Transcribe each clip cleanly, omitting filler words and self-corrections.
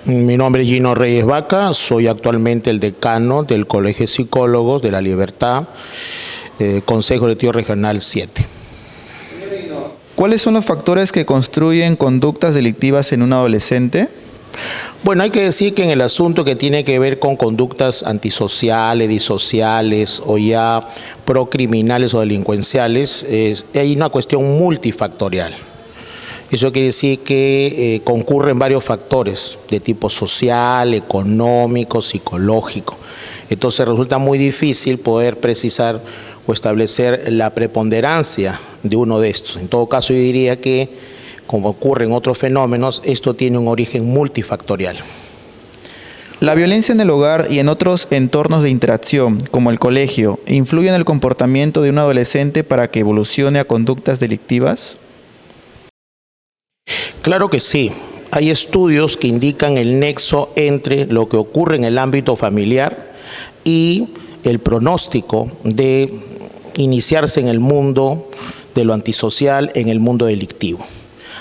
Mi nombre es Gino Reyes Vaca, soy actualmente el decano del Colegio de Psicólogos de La Libertad, Consejo Directivo Regional 7. ¿Cuáles son los factores que construyen conductas delictivas en un adolescente? Bueno, hay que decir que en el asunto que tiene que ver con conductas antisociales, disociales o ya procriminales o delincuenciales, hay una cuestión multifactorial. Eso quiere decir que concurren varios factores de tipo social, económico, psicológico. Entonces resulta muy difícil poder precisar o establecer la preponderancia de uno de estos. En todo caso, yo diría que, como ocurre en otros fenómenos, esto tiene un origen multifactorial. ¿La violencia en el hogar y en otros entornos de interacción, como el colegio, influye en el comportamiento de un adolescente para que evolucione a conductas delictivas? Claro que sí. Hay estudios que indican el nexo entre lo que ocurre en el ámbito familiar y el pronóstico de iniciarse en el mundo de lo antisocial, en el mundo delictivo.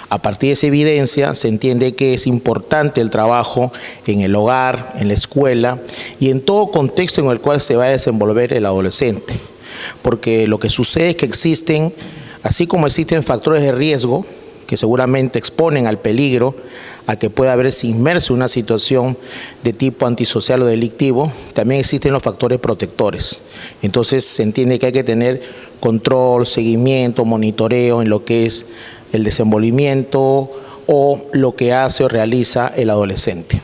A partir de esa evidencia se entiende que es importante el trabajo en el hogar, en la escuela y en todo contexto en el cual se va a desenvolver el adolescente. Porque lo que sucede es que existen, así como existen factores de riesgo que seguramente exponen al peligro a que pueda haberse inmerso en una situación de tipo antisocial o delictivo, también existen los factores protectores. Entonces se entiende que hay que tener control, seguimiento, monitoreo en lo que es el desenvolvimiento o lo que hace o realiza el adolescente.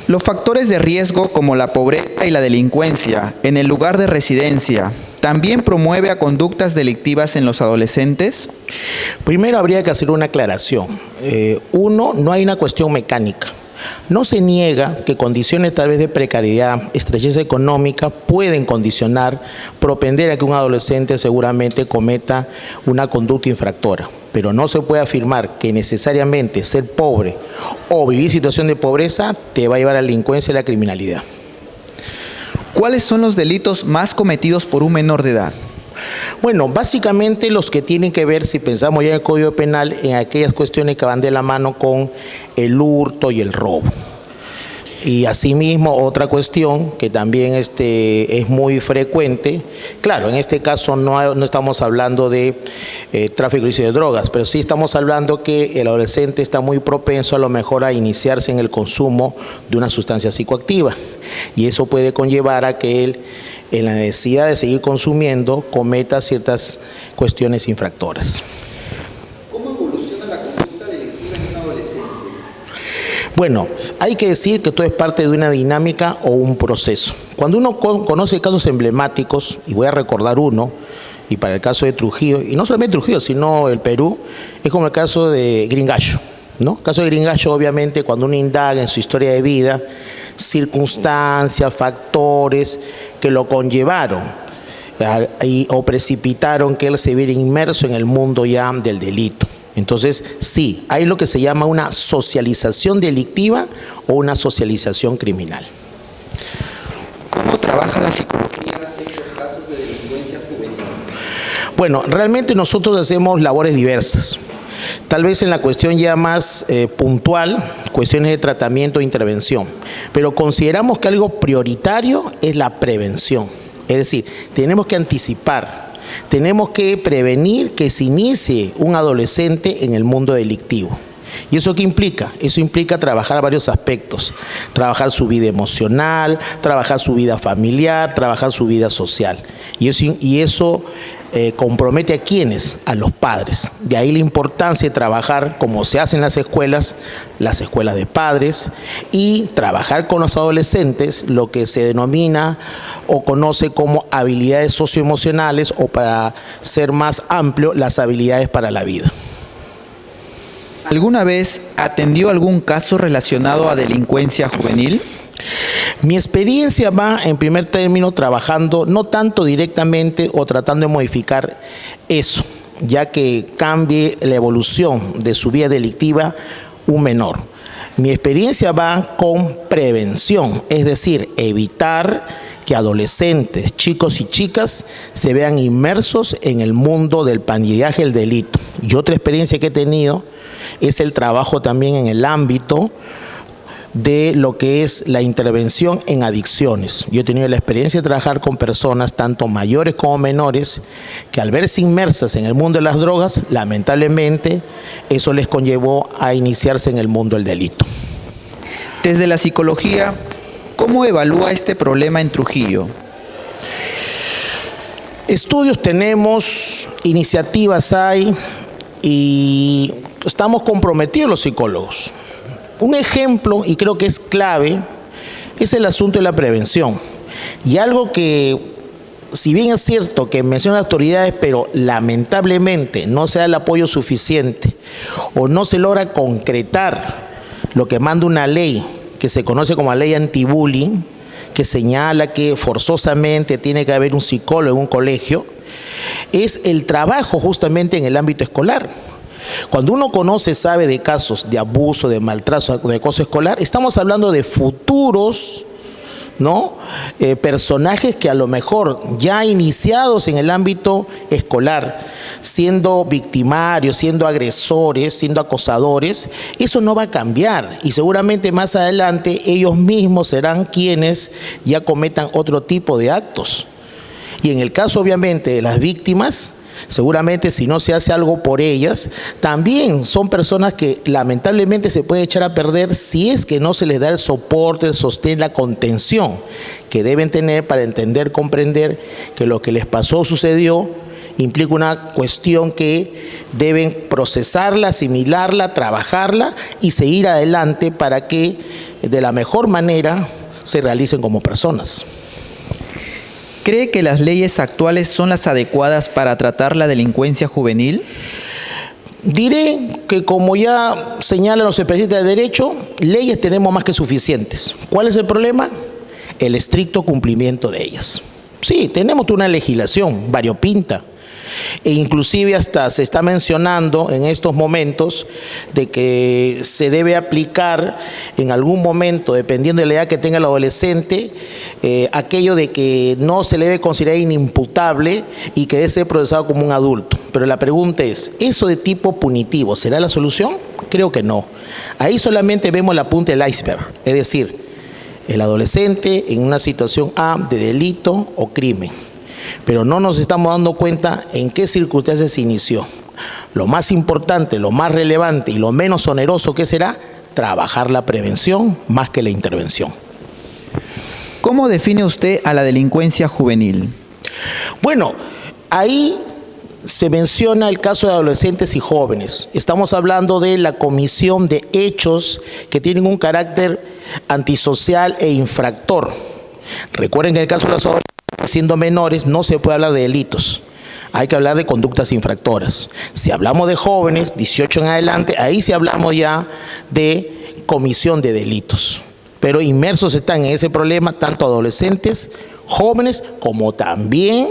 Los factores de riesgo como la pobreza y la delincuencia en el lugar de residencia, ¿también promueve a conductas delictivas en los adolescentes? Primero habría que hacer una aclaración. Uno, no hay una cuestión mecánica. No se niega que condiciones tal vez de precariedad, estrechez económica pueden condicionar, propender a que un adolescente seguramente cometa una conducta infractora. Pero no se puede afirmar que necesariamente ser pobre o vivir en situación de pobreza te va a llevar a la delincuencia y la criminalidad. ¿Cuáles son los delitos más cometidos por un menor de edad? Bueno, básicamente los que tienen que ver, si pensamos ya en el Código Penal, en aquellas cuestiones que van de la mano con el hurto y el robo. Y asimismo otra cuestión que también es muy frecuente, claro, en este caso no estamos hablando de tráfico ilícito de drogas, pero sí estamos hablando que el adolescente está muy propenso a lo mejor a iniciarse en el consumo de una sustancia psicoactiva y eso puede conllevar a que él, en la necesidad de seguir consumiendo, cometa ciertas cuestiones infractoras. ¿Cómo evoluciona la conducta delictiva en un adolescente? Bueno, hay que decir que todo es parte de una dinámica o un proceso. Cuando uno conoce casos emblemáticos, y voy a recordar uno, y para el caso de Trujillo, y no solamente Trujillo, sino el Perú, es como el caso de Gringallo, ¿no? El caso de Gringallo, obviamente, cuando uno indaga en su historia de vida, circunstancias, factores que lo conllevaron o precipitaron que él se viera inmerso en el mundo ya del delito. Entonces, sí, hay lo que se llama una socialización delictiva o una socialización criminal. ¿Cómo trabaja la psicología en estos casos de delincuencia juvenil? Bueno, realmente nosotros hacemos labores diversas. Tal vez en la cuestión ya más puntual, cuestiones de tratamiento e intervención, pero consideramos que algo prioritario es la prevención. Es decir, tenemos que anticipar, tenemos que prevenir que se inicie un adolescente en el mundo delictivo. ¿Y eso qué implica? Eso implica trabajar varios aspectos, trabajar su vida emocional, trabajar su vida familiar, trabajar su vida social. Y eso compromete a ¿quiénes? A los padres. De ahí la importancia de trabajar, como se hace en las escuelas de padres, y trabajar con los adolescentes, lo que se denomina o conoce como habilidades socioemocionales o, para ser más amplio, las habilidades para la vida. ¿Alguna vez atendió algún caso relacionado a delincuencia juvenil? Mi experiencia va, en primer término, trabajando no tanto directamente o tratando de modificar eso, ya que cambie la evolución de su vida delictiva un menor. Mi experiencia va con prevención, es decir, evitar que adolescentes, chicos y chicas se vean inmersos en el mundo del pandilleaje, el delito. Y otra experiencia que he tenido es el trabajo también en el ámbito de lo que es la intervención en adicciones. Yo he tenido la experiencia de trabajar con personas, tanto mayores como menores, que al verse inmersas en el mundo de las drogas, lamentablemente, eso les conllevó a iniciarse en el mundo del delito. Desde la psicología, ¿cómo evalúa este problema en Trujillo? Estudios tenemos, iniciativas hay y estamos comprometidos los psicólogos. Un ejemplo, y creo que es clave, es el asunto de la prevención. Y algo que, si bien es cierto que mencionan autoridades, pero lamentablemente no se da el apoyo suficiente o no se logra concretar lo que manda una ley que se conoce como la ley anti-bullying, que señala que forzosamente tiene que haber un psicólogo en un colegio, es el trabajo justamente en el ámbito escolar. Cuando uno conoce, sabe de casos de abuso, de maltrato, de acoso escolar, estamos hablando de futuros, ¿no? Personajes que a lo mejor ya iniciados en el ámbito escolar, siendo victimarios, siendo agresores, siendo acosadores, eso no va a cambiar y seguramente más adelante ellos mismos serán quienes ya cometan otro tipo de actos. Y en el caso obviamente de las víctimas, seguramente si no se hace algo por ellas, también son personas que lamentablemente se puede echar a perder si es que no se les da el soporte, el sostén, la contención que deben tener para entender, comprender que lo que les pasó, sucedió, implica una cuestión que deben procesarla, asimilarla, trabajarla y seguir adelante para que de la mejor manera se realicen como personas. ¿Cree que las leyes actuales son las adecuadas para tratar la delincuencia juvenil? Diré que, como ya señalan los especialistas de derecho, leyes tenemos más que suficientes. ¿Cuál es el problema? El estricto cumplimiento de ellas. Sí, tenemos una legislación variopinta, e inclusive hasta se está mencionando en estos momentos de que se debe aplicar en algún momento, dependiendo de la edad que tenga el adolescente, aquello de que no se le debe considerar inimputable y que debe ser procesado como un adulto. Pero la pregunta es, ¿eso de tipo punitivo será la solución? Creo que no. Ahí solamente vemos la punta del iceberg, es decir, el adolescente en una situación A de delito o crimen. Pero no nos estamos dando cuenta en qué circunstancias se inició. Lo más importante, lo más relevante y lo menos oneroso que será trabajar la prevención más que la intervención. ¿Cómo define usted a la delincuencia juvenil? Bueno, ahí se menciona el caso de adolescentes y jóvenes. Estamos hablando de la comisión de hechos que tienen un carácter antisocial e infractor. Recuerden que en el caso de los adolescentes, siendo menores, no se puede hablar de delitos. Hay que hablar de conductas infractoras. Si hablamos de jóvenes, 18 en adelante, ahí sí hablamos ya de comisión de delitos. Pero inmersos están en ese problema tanto adolescentes, jóvenes, como también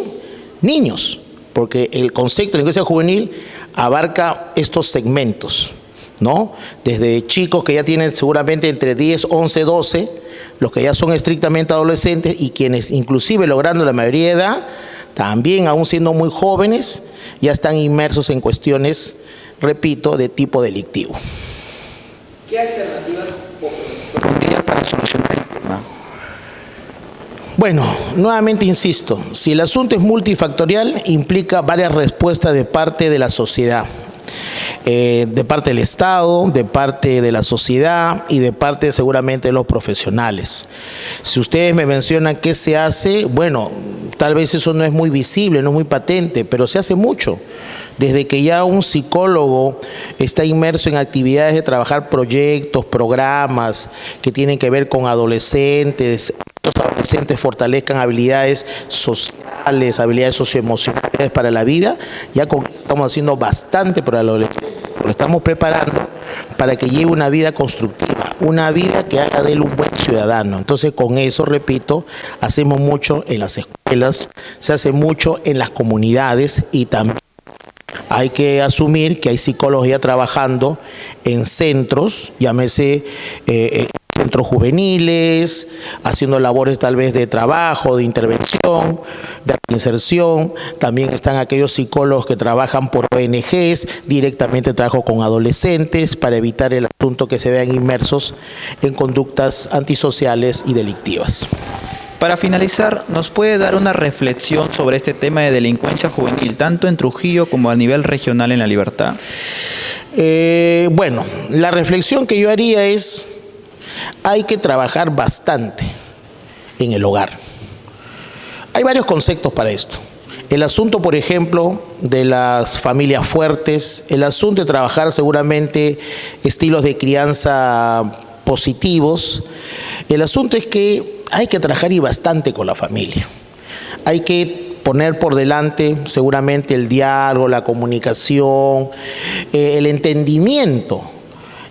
niños. Porque el concepto de delincuencia juvenil abarca estos segmentos, ¿no? Desde chicos que ya tienen seguramente entre 10, 11, 12, los que ya son estrictamente adolescentes y quienes inclusive logrando la mayoría de edad, también aún siendo muy jóvenes, ya están inmersos en cuestiones, repito, de tipo delictivo. ¿Qué alternativas propondría para solucionar el tema? Bueno, nuevamente insisto, si el asunto es multifactorial, implica varias respuestas de parte de la sociedad. De parte del Estado, de parte de la sociedad y de parte seguramente de los profesionales. Si ustedes me mencionan qué se hace, bueno, tal vez eso no es muy visible, no es muy patente, pero se hace mucho. Desde que ya un psicólogo está inmerso en actividades de trabajar proyectos, programas que tienen que ver con adolescentes, los adolescentes fortalezcan habilidades sociales, habilidades socioemocionales para la vida, ya estamos haciendo bastante por el adolescente. Lo estamos preparando para que lleve una vida constructiva, una vida que haga de él un buen ciudadano. Entonces, con eso, repito, hacemos mucho en las escuelas, se hace mucho en las comunidades y también hay que asumir que hay psicología trabajando en centros, llámese centros centros juveniles, haciendo labores tal vez de trabajo, de intervención, de inserción. También están aquellos psicólogos que trabajan por ONGs, directamente trabajo con adolescentes para evitar el asunto que se vean inmersos en conductas antisociales y delictivas. Para finalizar, ¿nos puede dar una reflexión sobre este tema de delincuencia juvenil, tanto en Trujillo como a nivel regional en La Libertad? Bueno, la reflexión que yo haría es, hay que trabajar bastante en el hogar. Hay varios conceptos para esto. El asunto, por ejemplo, de las familias fuertes, el asunto de trabajar seguramente estilos de crianza positivos. El asunto es que hay que trabajar y bastante con la familia. Hay que poner por delante seguramente el diálogo, la comunicación, el entendimiento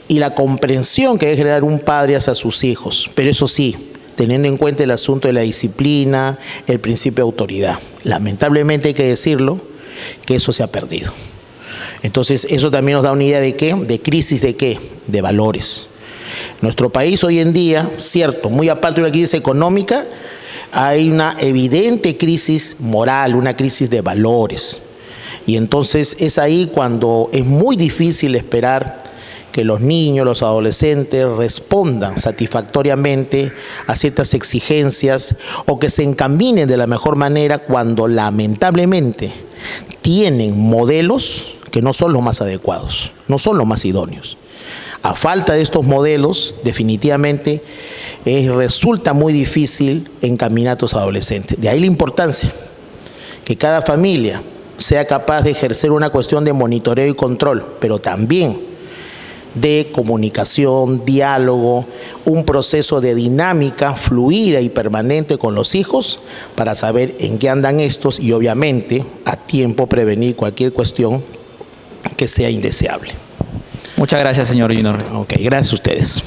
y la comprensión que debe generar un padre hacia sus hijos. Pero eso sí, teniendo en cuenta el asunto de la disciplina, el principio de autoridad. Lamentablemente hay que decirlo, que eso se ha perdido. Entonces eso también nos da una idea de ¿qué? De crisis de ¿qué? De valores. Nuestro país hoy en día, cierto, muy aparte de una crisis económica, hay una evidente crisis moral, una crisis de valores. Y entonces es ahí cuando es muy difícil esperar que los niños, los adolescentes respondan satisfactoriamente a ciertas exigencias o que se encaminen de la mejor manera cuando lamentablemente tienen modelos que no son los más adecuados, no son los más idóneos. A falta de estos modelos, definitivamente resulta muy difícil encaminar a estos adolescentes. De ahí la importancia que cada familia sea capaz de ejercer una cuestión de monitoreo y control, pero también de comunicación, diálogo, un proceso de dinámica fluida y permanente con los hijos para saber en qué andan estos y obviamente a tiempo prevenir cualquier cuestión que sea indeseable. Muchas gracias, señor Junior. Ok, gracias a ustedes.